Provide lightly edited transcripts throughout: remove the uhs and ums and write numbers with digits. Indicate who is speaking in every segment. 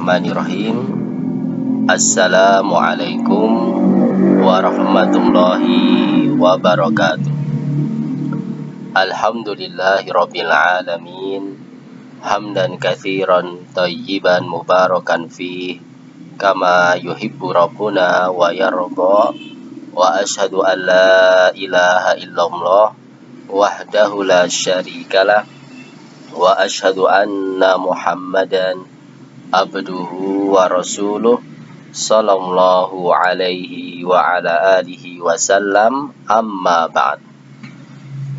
Speaker 1: Bismillahirrahmanirrahim. Assalamualaikum warahmatullahi wabarakatuh. Alhamdulillahirabbil alamin. Hamdan katsiran thayyiban mubarakan fih kama yuhibbu rabbuna wa yarda. Wa asyhadu an la ilaha illallah wahdahu la syarikalah wa asyhadu anna Muhammadan abduhu wa rasuluh sallallahu alaihi wa ala alihi wasallam, amma ba'd.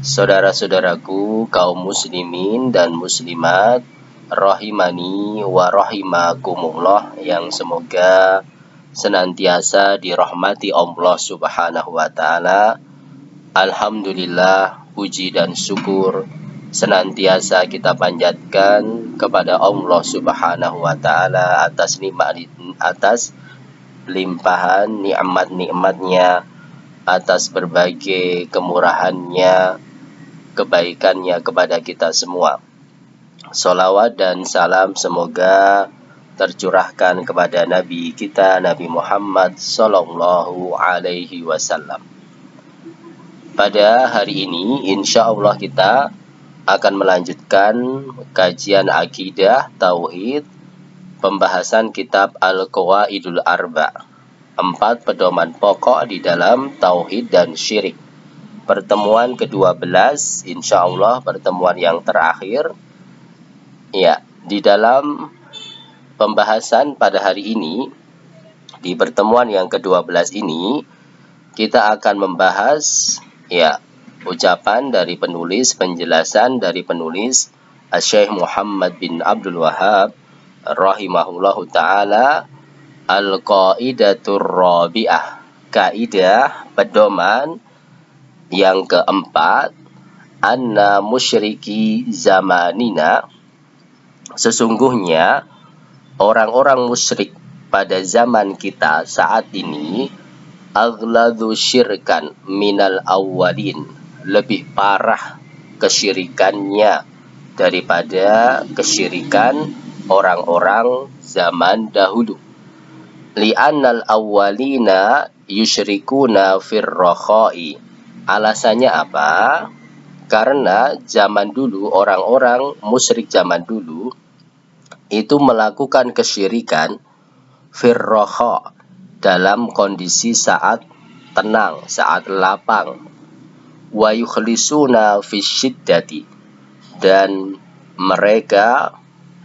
Speaker 1: Saudara-saudaraku kaum muslimin dan muslimat rahimani wa rahimakumullah, yang semoga senantiasa dirahmati Allah Subhanahu wa taala. Alhamdulillah, puji dan syukur senantiasa kita panjatkan kepada Allah Subhanahu wa taala atas limpahan nikmat-nikmatnya, atas berbagai kemurahannya, kebaikannya kepada kita semua. Sholawat dan salam semoga tercurahkan kepada Nabi kita, Nabi Muhammad sallallahu alaihi wasallam. Pada hari ini insya Allah kita akan melanjutkan kajian akidah tauhid, pembahasan kitab Al-Qawaidul Arba', 4 pedoman pokok di dalam tauhid dan syirik. Pertemuan ke-12 insya Allah, pertemuan yang terakhir. Ya, di dalam pembahasan pada hari ini, di pertemuan yang ke-12 ini, kita akan membahas ucapan dari penulis, penjelasan dari penulis Syekh Muhammad bin Abdul Wahhab rahimahullahu ta'ala, Al-Qaidatur Rabi'ah, kaidah pedoman yang keempat, anna musyriki zamanina, sesungguhnya orang-orang musyrik pada zaman kita saat ini, aghladu syirkan minal awwalin, lebih parah kesyirikannya daripada kesyirikan orang-orang zaman dahulu. Li'annal awwalina yusyrikuna firrakhai. Alasannya apa? Karena zaman dulu, orang-orang musyrik zaman dulu itu melakukan kesyirikan firrakha, dalam kondisi saat tenang, saat lapang. Wa yukhlisuna fisyiddati, dan mereka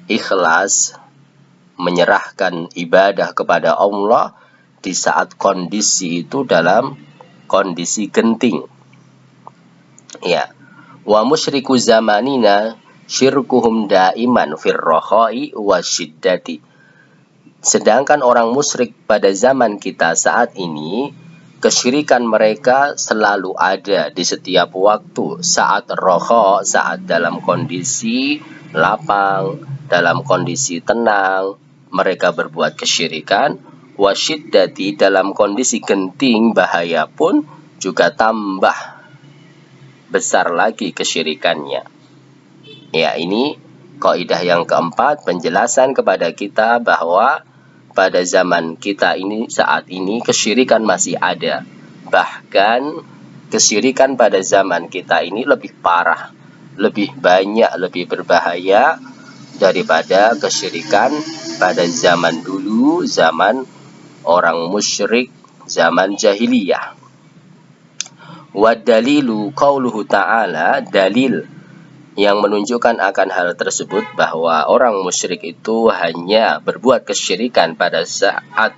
Speaker 1: ikhlas menyerahkan ibadah kepada Allah di saat kondisi itu dalam kondisi genting. Ya. Wa musyriku zamanina syirkuhum daiman firrakhai wasyiddati. Sedangkan orang musyrik pada zaman kita saat ini, kesyirikan mereka selalu ada di setiap waktu, saat roho, saat dalam kondisi lapang, dalam kondisi tenang, mereka berbuat kesyirikan. Wasyiddati, dalam kondisi genting, bahaya pun juga tambah besar lagi kesyirikannya. Ya, ini kaidah yang keempat, penjelasan kepada kita bahwa pada zaman kita ini, saat ini, kesyirikan masih ada. Bahkan kesyirikan pada zaman kita ini lebih parah, lebih banyak, lebih berbahaya daripada kesyirikan pada zaman dulu, zaman orang musyrik, zaman jahiliyah. Wa dalilu qauluhu ta'ala, dalil yang menunjukkan akan hal tersebut, bahwa orang musyrik itu hanya berbuat kesyirikan pada saat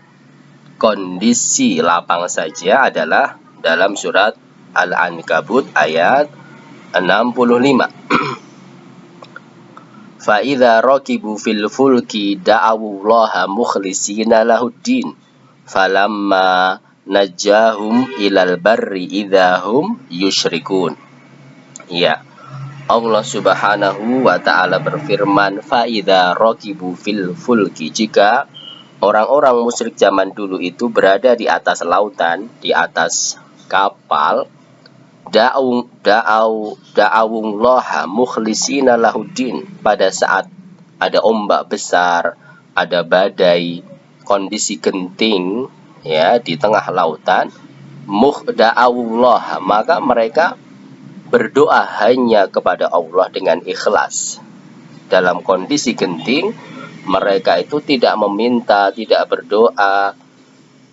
Speaker 1: kondisi lapang saja, adalah dalam surat Al-Ankabut ayat 65. Fa idza raqibu fil fulki da'awullaha mukhlishina lahuddin falamma najjahum ilal barri idzahum yusyrikun. Ya, Allah Subhanahu wa ta'ala berfirman, fa'idha raqibu fil fulki, jika orang-orang musyrik zaman dulu itu berada di atas lautan, di atas kapal, da'awullaha mukhlisina lahuddin, pada saat ada ombak besar, ada badai, kondisi genting ya di tengah lautan, da'awullah, maka mereka berdoa hanya kepada Allah dengan ikhlas. Dalam kondisi genting, mereka itu tidak meminta, tidak berdoa,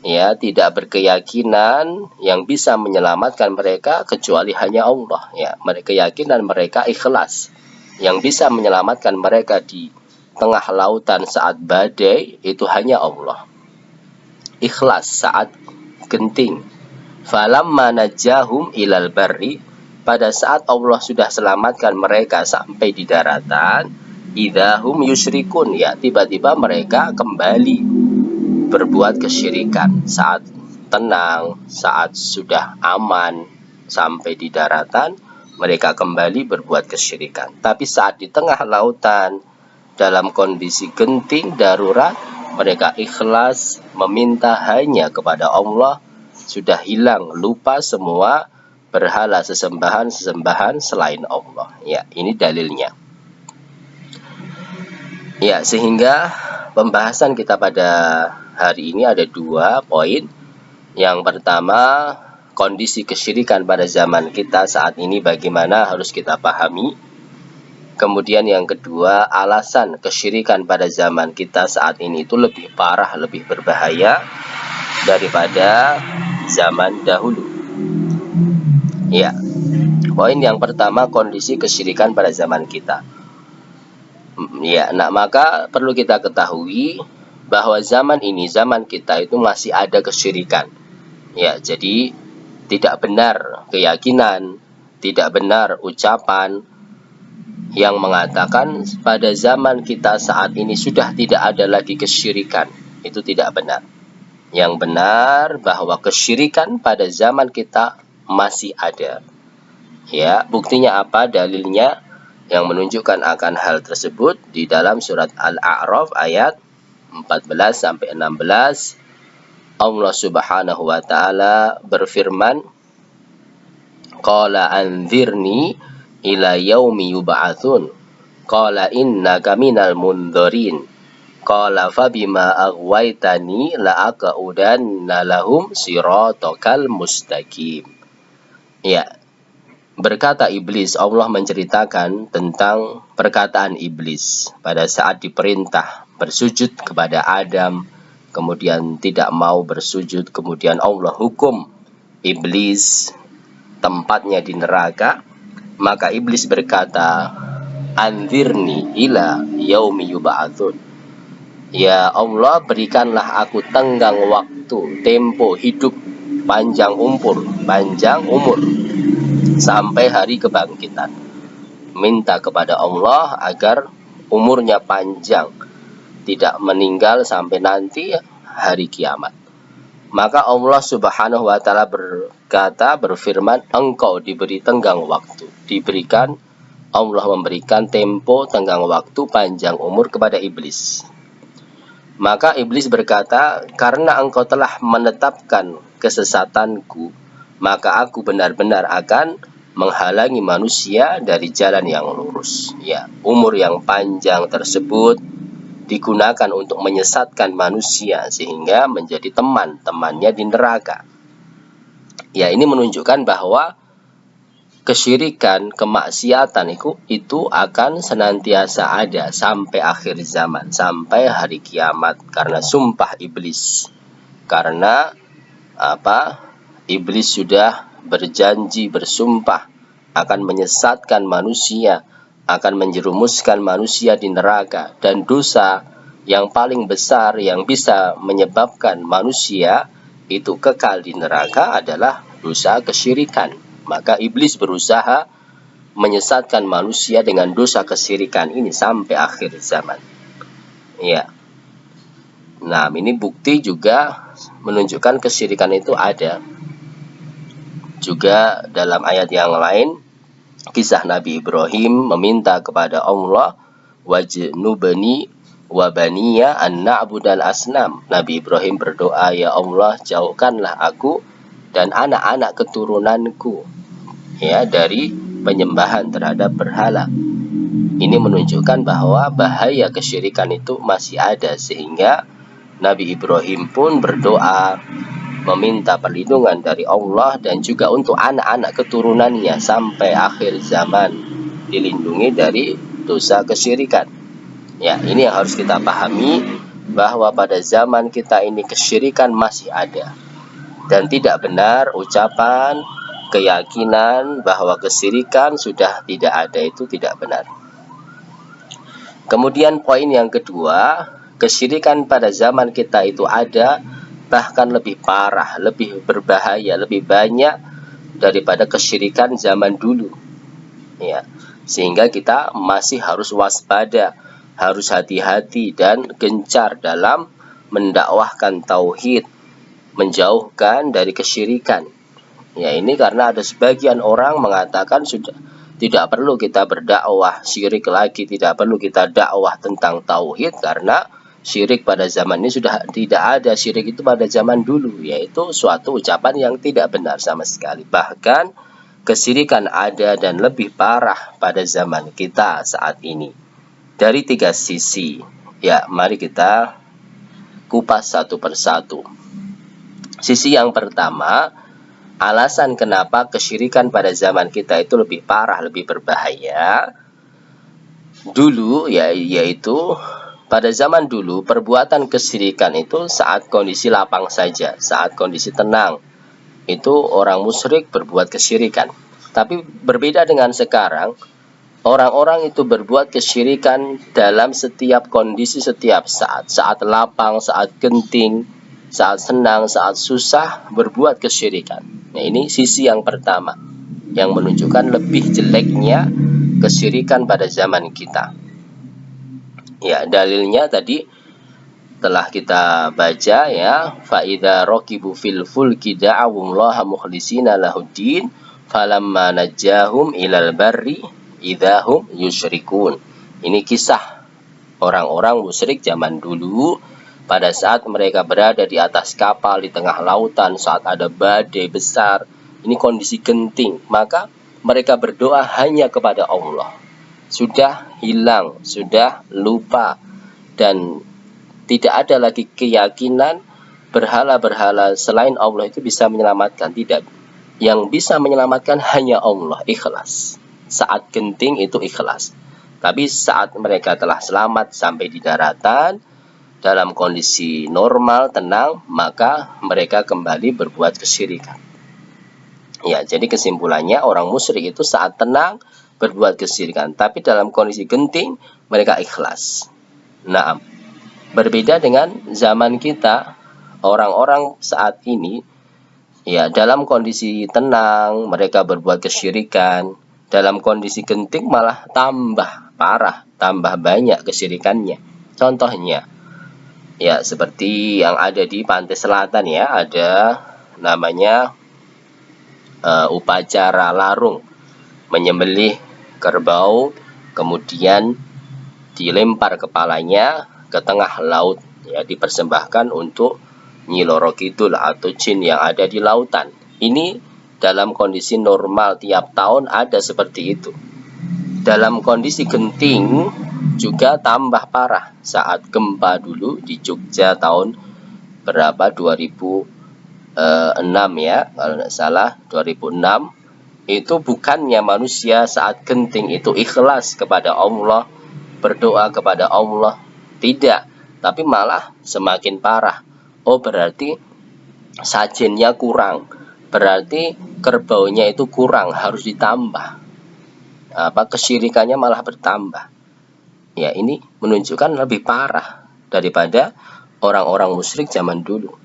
Speaker 1: ya, tidak berkeyakinan yang bisa menyelamatkan mereka kecuali hanya Allah. Ya, mereka keyakinan mereka ikhlas. Yang bisa menyelamatkan mereka di tengah lautan saat badai itu hanya Allah. Ikhlas saat genting. Falamma najahum ilal barri, pada saat Allah sudah selamatkan mereka sampai di daratan, idahum yusyrikun, ya tiba-tiba mereka kembali berbuat kesyirikan. Saat tenang, saat sudah aman sampai di daratan, mereka kembali berbuat kesyirikan. Tapi saat di tengah lautan, dalam kondisi genting darurat, mereka ikhlas meminta hanya kepada Allah. Sudah hilang, lupa semua berhala sesembahan selain Allah. Ya, ini dalilnya. Ya, sehingga pembahasan kita pada hari ini ada 2 poin. Yang pertama, kondisi kesyirikan pada zaman kita saat ini bagaimana harus kita pahami. Kemudian yang kedua, alasan kesyirikan pada zaman kita saat ini itu lebih parah, lebih berbahaya daripada zaman dahulu. Ya, poin yang pertama, kondisi kesyirikan pada zaman kita. Ya, nah maka perlu kita ketahui bahwa zaman ini, zaman kita itu masih ada kesyirikan. Ya, jadi tidak benar keyakinan, tidak benar ucapan yang mengatakan pada zaman kita saat ini sudah tidak ada lagi kesyirikan. Itu tidak benar. Yang benar bahwa kesyirikan pada zaman kita masih ada. Ya, buktinya apa? Dalilnya yang menunjukkan akan hal tersebut di dalam surat Al-A'raf ayat 14 sampai 16. Allah Subhanahu wa taala berfirman, qala anzirni ila yaumi yub'atsun, qala innaka minal mundharin, qala fabima aghwaytani la'aqudanna lahum siratakal mustaqim. Ya, berkata iblis, Allah menceritakan tentang perkataan iblis pada saat diperintah bersujud kepada Adam, kemudian tidak mau bersujud, kemudian Allah hukum iblis tempatnya di neraka. Maka iblis berkata, anzirni ila yaumi yub'atsun, ya Allah, berikanlah aku tenggang waktu, tempo hidup, panjang umur sampai hari kebangkitan. Minta kepada Allah agar umurnya panjang, tidak meninggal sampai nanti hari kiamat. Maka Allah Subhanahu wa taala berfirman, engkau diberi tenggang waktu. Allah memberikan tempo tenggang waktu panjang umur kepada iblis. Maka iblis berkata, karena engkau telah menetapkan kesesatanku, maka aku benar-benar akan menghalangi manusia dari jalan yang lurus. Ya, umur yang panjang tersebut digunakan untuk menyesatkan manusia sehingga menjadi teman-temannya di neraka. Ya, ini menunjukkan bahwa kesyirikan, kemaksiatan itu akan senantiasa ada sampai akhir zaman, sampai hari kiamat, karena sumpah iblis. Karena apa? Iblis sudah berjanji, bersumpah akan menyesatkan manusia, akan menjerumuskan manusia di neraka. Dan dosa yang paling besar yang bisa menyebabkan manusia itu kekal di neraka adalah dosa kesyirikan. Maka iblis berusaha menyesatkan manusia dengan dosa kesyirikan ini sampai akhir zaman. Ya. Nah, ini bukti juga menunjukkan kesyirikan itu ada. Juga dalam ayat yang lain, kisah Nabi Ibrahim meminta kepada Allah, wajnubni wa baniya an na'budal asnam. Nabi Ibrahim berdoa, ya Allah, jauhkanlah aku dan anak-anak keturunanku ya dari penyembahan terhadap berhala. Ini menunjukkan bahwa bahaya kesyirikan itu masih ada, sehingga Nabi Ibrahim pun berdoa meminta perlindungan dari Allah dan juga untuk anak-anak keturunannya sampai akhir zaman dilindungi dari dosa kesyirikan. Ya, ini yang harus kita pahami, bahwa pada zaman kita ini kesyirikan masih ada, dan tidak benar ucapan keyakinan bahwa kesyirikan sudah tidak ada, itu tidak benar. Kemudian poin yang kedua, kesyirikan pada zaman kita itu ada, bahkan lebih parah, lebih berbahaya, lebih banyak daripada kesyirikan zaman dulu. Ya, sehingga kita masih harus waspada, harus hati-hati dan gencar dalam mendakwahkan tauhid, menjauhkan dari kesyirikan. Ya, ini karena ada sebagian orang mengatakan sudah tidak perlu kita berdakwah syirik lagi, tidak perlu kita dakwah tentang tauhid, karena syirik pada zaman ini sudah tidak ada. Syirik itu pada zaman dulu, yaitu suatu ucapan yang tidak benar sama sekali. Bahkan kesyirikan ada dan lebih parah pada zaman kita saat ini dari 3 sisi. Ya, mari kita kupas satu persatu. Sisi yang pertama, alasan kenapa kesyirikan pada zaman kita itu lebih parah, lebih berbahaya dulu, yaitu pada zaman dulu perbuatan kesyirikan itu saat kondisi lapang saja, saat kondisi tenang, itu orang musyrik berbuat kesyirikan. Tapi berbeda dengan sekarang, orang-orang itu berbuat kesyirikan dalam setiap kondisi, setiap saat. Saat lapang, saat genting, saat senang, saat susah, berbuat kesyirikan. Nah, ini sisi yang pertama yang menunjukkan lebih jeleknya kesyirikan pada zaman kita. Ya, dalilnya tadi telah kita baca, ya, fa idza raqibu fil fulki da'awullaha mukhlishina lahuddin falamma najjahum ilal barri idahum yusyrikun. Ini kisah orang-orang musyrik zaman dulu pada saat mereka berada di atas kapal di tengah lautan, saat ada badai besar, ini kondisi genting, maka mereka berdoa hanya kepada Allah. Sudah hilang, sudah lupa, dan tidak ada lagi keyakinan berhala-berhala selain Allah itu bisa menyelamatkan. Tidak. Yang bisa menyelamatkan hanya Allah, ikhlas. Saat genting itu ikhlas. Tapi saat mereka telah selamat sampai di daratan, dalam kondisi normal, tenang, maka mereka kembali berbuat kesyirikan. Ya, jadi kesimpulannya orang musyrik itu saat tenang berbuat kesyirikan, tapi dalam kondisi genting mereka ikhlas. Nah, berbeda dengan zaman kita, orang-orang saat ini, ya, dalam kondisi tenang mereka berbuat kesyirikan, dalam kondisi genting malah tambah parah, tambah banyak kesyirikannya. Contohnya, ya, seperti yang ada di pantai selatan, ya, ada namanya upacara larung, menyembelih kerbau, kemudian dilempar kepalanya ke tengah laut, ya, dipersembahkan untuk Nyi Loro Kidul atau jin yang ada di lautan. Ini dalam kondisi normal tiap tahun ada seperti itu. Dalam kondisi genting juga tambah parah. Saat gempa dulu di Jogja tahun berapa, 2006, ya, kalau tidak salah 2006, itu bukannya manusia saat genting itu ikhlas kepada Allah, berdoa kepada Allah, tidak, tapi malah semakin parah. Oh, berarti sajennya kurang, berarti kerbaunya itu kurang, harus ditambah. Kesyirikannya malah bertambah. Ya, ini menunjukkan lebih parah daripada orang-orang musyrik zaman dulu.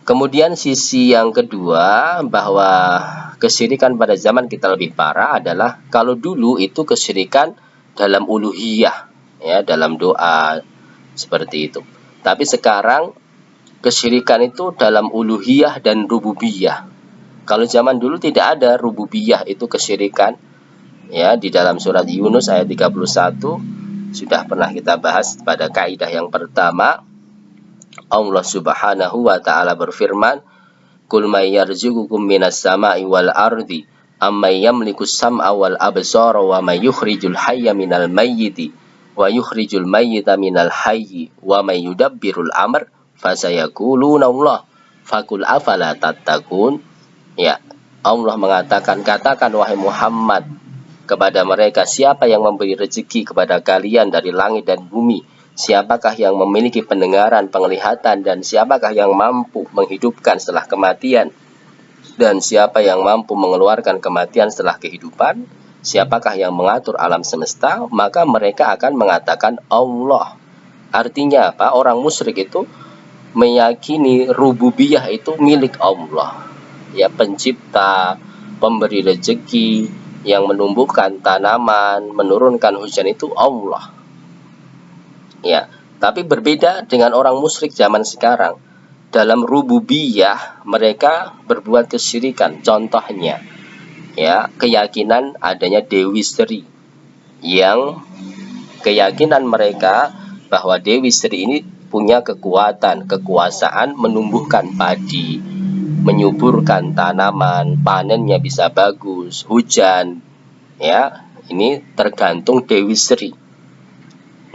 Speaker 1: Kemudian sisi yang kedua, bahwa kesyirikan pada zaman kita lebih parah adalah kalau dulu itu kesyirikan dalam uluhiyah, ya, dalam doa seperti itu. Tapi sekarang kesyirikan itu dalam uluhiyah dan rububiyah. Kalau zaman dulu tidak ada rububiyah, itu kesyirikan, ya, di dalam surat Yunus ayat 31 sudah pernah kita bahas pada kaidah yang pertama. Allah Subhanahu wa taala berfirman, "Qul may yarzuqukum minas sama'i wal ardi Amman yamliku sam'a wal absara wa may yukhrijul hayya minal mayyiti wa yukhrijul mayyita minal hayyi wa may yudabbirul amr fasayaquluna Allah fakul afala tattaqun. Ya, Allah mengatakan, katakan wahai Muhammad kepada mereka, siapa yang memberi rezeki kepada kalian dari langit dan bumi? Siapakah yang memiliki pendengaran, penglihatan, dan siapakah yang mampu menghidupkan setelah kematian? Dan siapa yang mampu mengeluarkan kematian setelah kehidupan? Siapakah yang mengatur alam semesta? Maka mereka akan mengatakan Allah. Artinya apa? Orang musyrik itu meyakini rububiyah itu milik Allah. Ya, pencipta, pemberi rezeki, yang menumbuhkan tanaman, menurunkan hujan itu Allah. Ya, tapi berbeda dengan orang musyrik zaman sekarang. Dalam rububiyah mereka berbuat kesyirikan. Contohnya, ya, keyakinan adanya Dewi Sri, yang keyakinan mereka bahwa Dewi Sri ini punya kekuatan, kekuasaan menumbuhkan padi, menyuburkan tanaman, panennya bisa bagus, hujan, ya, ini tergantung Dewi Sri.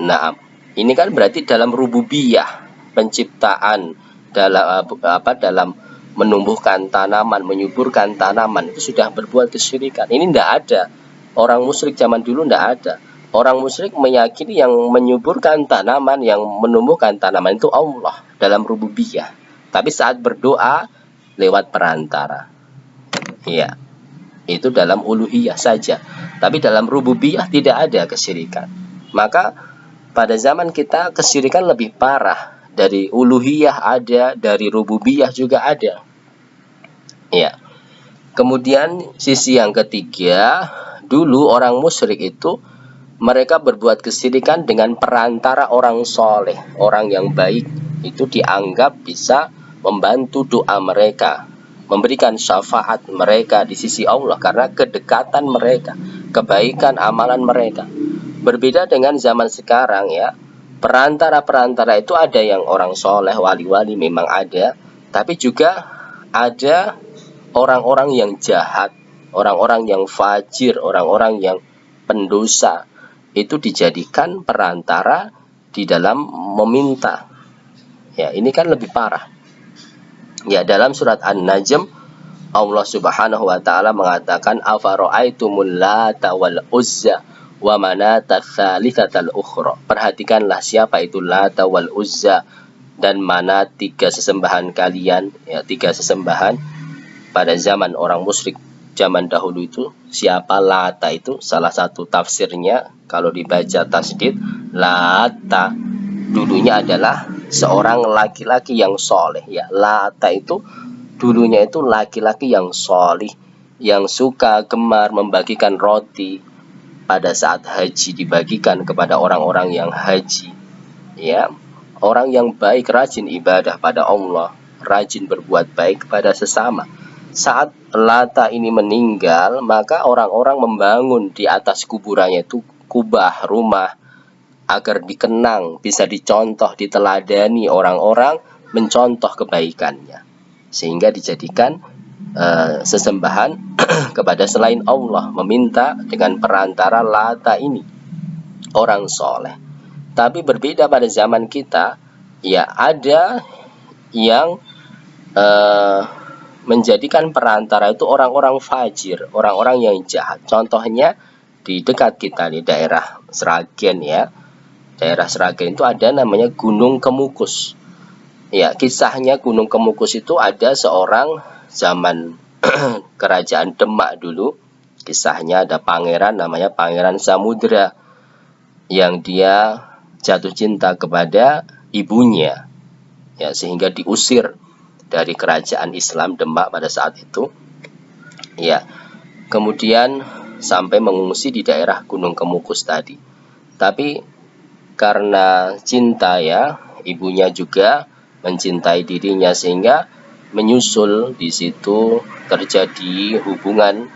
Speaker 1: Nah, ini kan berarti dalam rububiyah, penciptaan, dalam menumbuhkan tanaman, menyuburkan tanaman, itu sudah berbuat kesyirikan. Ini tidak ada. Orang musyrik zaman dulu tidak ada. Orang musyrik meyakini yang menyuburkan tanaman, yang menumbuhkan tanaman itu Allah dalam rububiyah. Tapi saat berdoa lewat perantara, ya, itu dalam uluhiyah saja. Tapi dalam rububiyah tidak ada kesyirikan. Maka pada zaman kita kesyirikan lebih parah. Dari uluhiyah ada, dari rububiyah juga ada. Ya. Kemudian sisi yang ketiga, dulu orang musyrik itu mereka berbuat kesyirikan dengan perantara orang soleh, orang yang baik. Itu dianggap bisa membantu doa mereka, memberikan syafaat mereka di sisi Allah karena kedekatan mereka, kebaikan amalan mereka. Berbeda dengan zaman sekarang, ya. Perantara-perantara itu ada yang orang soleh, wali-wali memang ada, tapi juga ada orang-orang yang jahat, orang-orang yang fajir, orang-orang yang pendosa. Itu dijadikan perantara di dalam meminta. Ya, ini kan lebih parah. Ya, dalam surat An-Najm Allah Subhanahu wa taala mengatakan afara'aitumul lata wal uzza wa manata tsalitsatal ukhra. Perhatikanlah siapa itu Lata wal Uzza dan Manat, tiga sesembahan kalian, ya, tiga sesembahan pada zaman orang musyrik zaman dahulu itu. Siapa Lata itu? Salah satu tafsirnya kalau dibaca tasdid, Lata dulunya adalah seorang laki-laki yang soleh, ya. Lata itu dulunya itu laki-laki yang soleh, yang suka gemar membagikan roti pada saat haji, dibagikan kepada orang-orang yang haji, ya, orang yang baik, rajin ibadah pada Allah, rajin berbuat baik kepada sesama. Saat Lata ini meninggal, maka orang-orang membangun di atas kuburannya itu kubah, rumah, agar dikenang, bisa dicontoh, diteladani orang-orang, mencontoh kebaikannya, sehingga dijadikan sesembahan kepada selain Allah, meminta dengan perantara Lata ini, orang soleh. Tapi berbeda pada zaman kita, ya, ada yang menjadikan perantara itu orang-orang fajir, orang-orang yang jahat. Contohnya di dekat kita di daerah Sragen, ya. Daerah Sragen itu ada namanya Gunung Kemukus. Ya, kisahnya Gunung Kemukus itu ada seorang zaman kerajaan Demak dulu. Kisahnya ada pangeran namanya Pangeran Samudra, yang dia jatuh cinta kepada ibunya, ya, sehingga diusir dari kerajaan Islam Demak pada saat itu, ya. Kemudian sampai mengungsi di daerah Gunung Kemukus tadi. Tapi karena cinta, ya, ibunya juga mencintai dirinya, sehingga menyusul di situ terjadi hubungan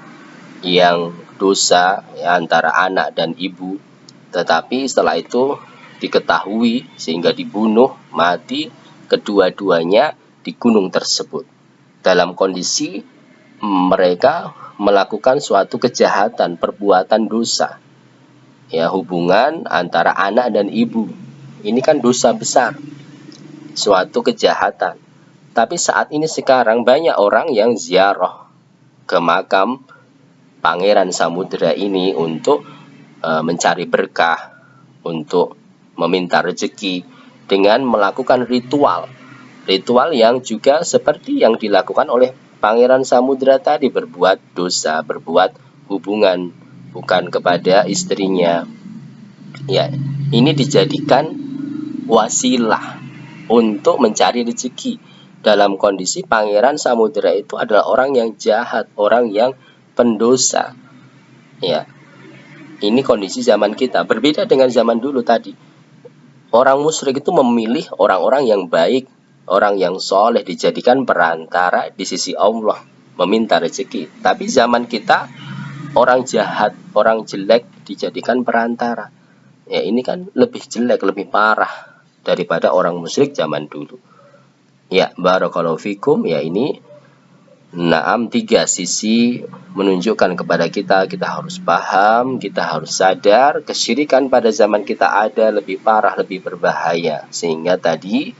Speaker 1: yang dosa, ya, antara anak dan ibu. Tetapi setelah itu diketahui sehingga dibunuh, mati kedua-duanya di gunung tersebut dalam kondisi mereka melakukan suatu kejahatan, perbuatan dosa. Ya, hubungan antara anak dan ibu. Ini kan dosa besar, suatu kejahatan. Tapi saat ini sekarang banyak orang yang ziarah ke makam Pangeran Samudra ini untuk mencari berkah, untuk meminta rezeki dengan melakukan ritual yang juga seperti yang dilakukan oleh Pangeran Samudra tadi, berbuat dosa, berbuat hubungan bukan kepada istrinya. Ya, ini dijadikan wasilah untuk mencari rezeki dalam kondisi Pangeran Samudra itu adalah orang yang jahat, orang yang pendosa. Ya, ini kondisi zaman kita berbeda dengan zaman dulu tadi. Orang musyrik itu memilih orang-orang yang baik, orang yang soleh, dijadikan perantara di sisi Allah meminta rezeki. Tapi zaman kita orang jahat, orang jelek dijadikan perantara. Ya, ini kan lebih jelek, lebih parah daripada orang musyrik zaman dulu. Ya, barakallahu fikum. Ya, ini naam 3 sisi menunjukkan kepada kita harus paham, kita harus sadar kesyirikan pada zaman kita ada lebih parah, lebih berbahaya. Sehingga tadi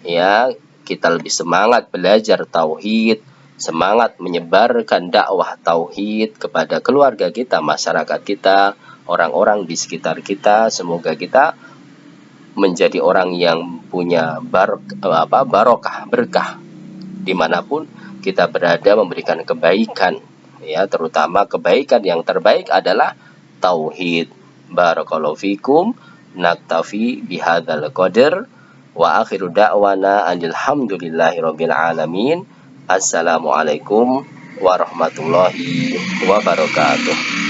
Speaker 1: ya kita lebih semangat belajar tauhid, semangat menyebarkan dakwah tauhid kepada keluarga kita, masyarakat kita, orang-orang di sekitar kita. Semoga kita menjadi orang yang punya barokah, berkah dimanapun kita berada, memberikan kebaikan, ya, terutama kebaikan yang terbaik adalah tauhid. Barakallahu fikum. Naktafi bihadzal qadar wa akhiru da'wana alhamdulillahirabbil alamin. Assalamualaikum warahmatullahi wabarakatuh.